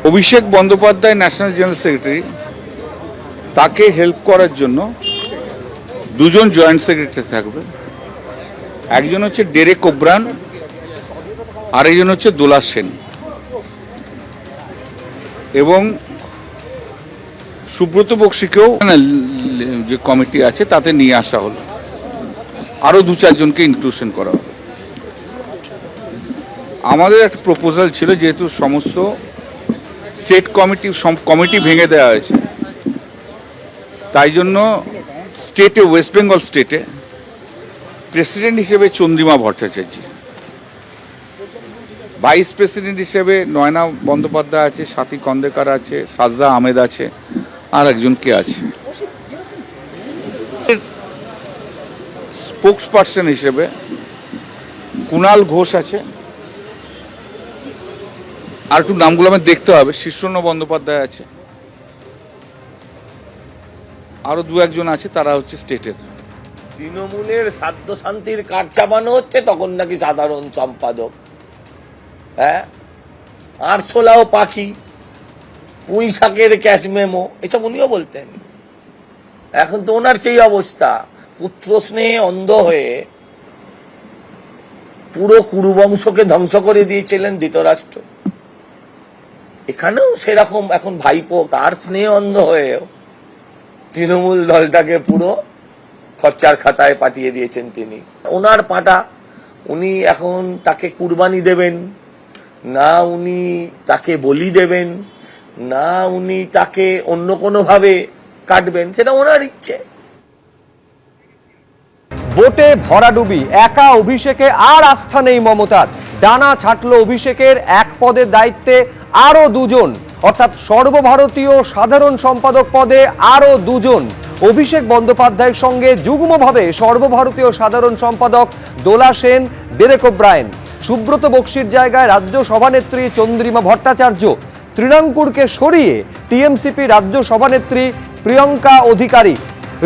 Abhishek Bandyopadhyay national general secretary, তাকে help করার জন্য দুজন জয়েন্ট সেক্রেটারি থাকবে। একজন হচ্ছে ডেরেক ওব্রান, আরেকজন হচ্ছে দোলা সেন। এবং সুব্রত বক্সিকেও যে কমিটি আছে তাতে নিয়ে আসা হলো, আরও 2-4 জনকে ইনক্লুশন করা হবে। আমাদের একটা প্রপোজাল ছিল, যেহেতু সমস্ত স্টেট কমিটি ভেঙে দেওয়া হয়েছে, তাই জন্য স্টেটে, ওয়েস্ট বেঙ্গল স্টেটে প্রেসিডেন্ট হিসেবে চন্দ্রিমা ভট্টাচার্য, ভাইস প্রেসিডেন্ট হিসেবে নয়না বন্দ্যোপাধ্যায় আছে, স্বাতী কন্দেকার আছে, সাজদা আহমেদ আছে, আর একজন কে আছে। স্পোক্স পার্সন হিসেবে কুণাল ঘোষ আছে, আর একটু নামগুলো আমার দেখতে হবে, শীর্ষণ বন্দ্যোপাধ্যায় আছে, আরো 2-1 জন আছে, তারা হচ্ছে স্টেটের। তৃণমূলের সাধ্য শান্তির কাঠ চাপানো হচ্ছে, তখন নাকি সাধারণ সম্পাদক। হ্যাঁ, আরশোলাও পাখি, পুঁই শাকের ক্যাশ মেমো, এসব উনিও বলতেন। এখন তো ওনার সেই অবস্থা, পুত্র স্নেহে অন্ধ হয়ে পুরো কুরুবংশকে ধ্বংস করে দিয়েছিলেন ধৃতরাষ্ট্র। এখানেও সেরকম এখন ভাইপো তার স্নেহে অন্ধ হয়েও তৃণমূল দলটাকে পুরো খরচার খাতায় পাঠিয়ে দিয়েছেন তিনি। ওনার পাটা, উনি এখন তাকে কুরবানি দেবেন না, উনি তাকে বলি দেবেন না, উনি তাকে অন্য কোনোভাবে কাটবেন, সেটা ওনার ইচ্ছে। ভোটে ভরাডুবি, একা অভিষেকে আর আস্থা নেই মমতার। ডানা ছাটলো অভিষেকের, এক পদের দায়িত্বে আরো 2 জন, অর্থাৎ সর্বভারতীয় সাধারণ সম্পাদক পদে আরো 2 জন। অভিষেক বন্দ্যোপাধ্যায়ের সঙ্গে যুগ্মভাবে সর্বভারতীয় সাধারণ সম্পাদক দোলা সেন, ডেরেক ওব্রায়েন। সুব্রত বক্সির জায়গায় রাজ্য সভানেত্রী চন্দ্রিমা ভট্টাচার্য। তৃণাঙ্কুরকে সরিয়ে টিএমসিপি রাজ্য সভানেত্রী প্রিয়ঙ্কা অধিকারী।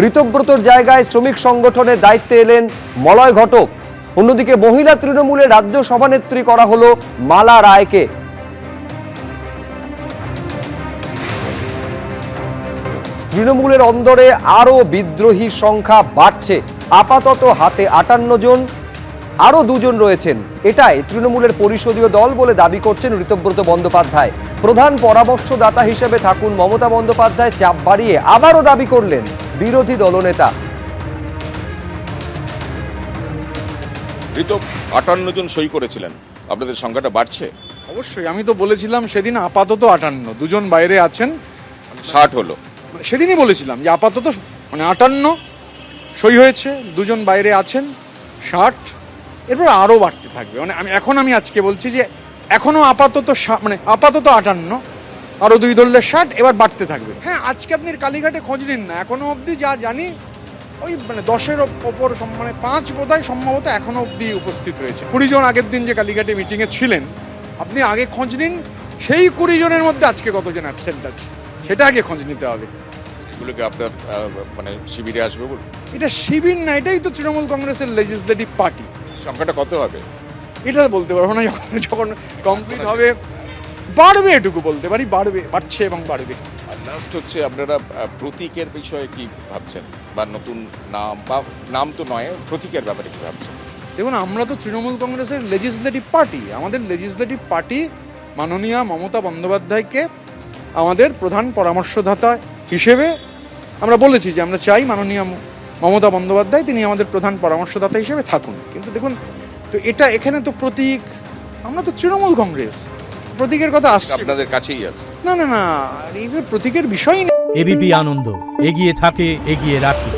ঋতব্রতর জায়গায় শ্রমিক সংগঠনের দায়িত্বে এলেন মলয় ঘটক। অন্যদিকে মহিলা তৃণমূলের রাজ্য সভানেত্রী করা হলো মালা রায়কে। তৃণমূলের অন্দরে আরো বিদ্রোহী সংখ্যা বাড়ছে। আপাতত হাতে 58 জন, আরো 2 জন রয়েছেন। এটাই তৃণমূলের পরিষদীয় দল বলে দাবি করছেন ঋতব্রত বন্দ্যোপাধ্যায়। প্রধান পরামর্শদাতা হিসেবে থাকুন মমতা বন্দ্যোপাধ্যায় চাপ বাড়িয়ে আবারও দাবি করলেন বিরোধী দলনেতা। 58 জন সই করেছিলেন, আপনাদের সংখ্যাটা বাড়ছে? অবশ্যই, আমি তো বলেছিলাম সেদিন আপাতত 58, 2 জন বাইরে আছেন, 60 হলো। সেদিনই বলেছিলাম যে আপাতত 58 সই হয়েছে, 2 জন বাইরে আছেন, 60, এরপর আরও বাড়তে থাকবে। আমি আজকে বলছি যে এখনো আপাতত আপাতত 58, আরও 2 ধরলে 60, এবার বাড়তে থাকবে। হ্যাঁ, আজকে আপনি কালীঘাটে খোঁজ নিন না, এখনো অবধি যা জানি ওই 10-এর ওপর, 5 বোধহয় সম্ভবত এখনো অবধি উপস্থিত হয়েছে। 20 জন আগের দিন যে কালীঘাটে মিটিংয়ে ছিলেন, আপনি আগে খোঁজ নিন, সেই 20 জনের মধ্যে আজকে কতজন অ্যাবসেন্ট আছে সেটা আগে খোঁজ নিতে হবে। এগুলোকে আপনার শিবিরে আসবে বলুন? এটা শিবির না, এটাই তো তৃণমূল কংগ্রেসের লেজিসলেটিভ পার্টি। সংখ্যাটা কত হবে এটা বলতে পারবো না, যখন কমপ্লিট হবে বাড়বে, এটুকু বলতে পারি, বাড়ছে এবং বাড়বে। আর লাস্ট হচ্ছে, আপনারা প্রতীকের বিষয়ে কি ভাবছেন, বা নতুন নাম, বা নাম তো নয়, প্রতীকের ব্যাপারে কি ভাবছেন? দেখুন, আমরা তো তৃণমূল কংগ্রেসের লেজিসলেটিভ পার্টি। আমাদের লেজিসলেটিভ পার্টি মাননীয়া মমতা বন্দ্যোপাধ্যায়কে আমাদের প্রধান পরামর্শদাতা হিসেবে আমরা বলেছি যে আমরা চাই মাননীয়া মমতা বন্দ্যোপাধ্যায় তিনি আমাদের প্রধান পরামর্শদাতা হিসেবে থাকুন। কিন্তু দেখুন তো, এখানে তো প্রতীক, আমরা তো তৃণমূল কংগ্রেস, প্রতীকের কথা আসছে আপনাদের কাছেই আছে। না, এই প্রতীকের বিষয় নেই। এবিপি আনন্দ, এগিয়ে থাকে, এগিয়ে রাখে।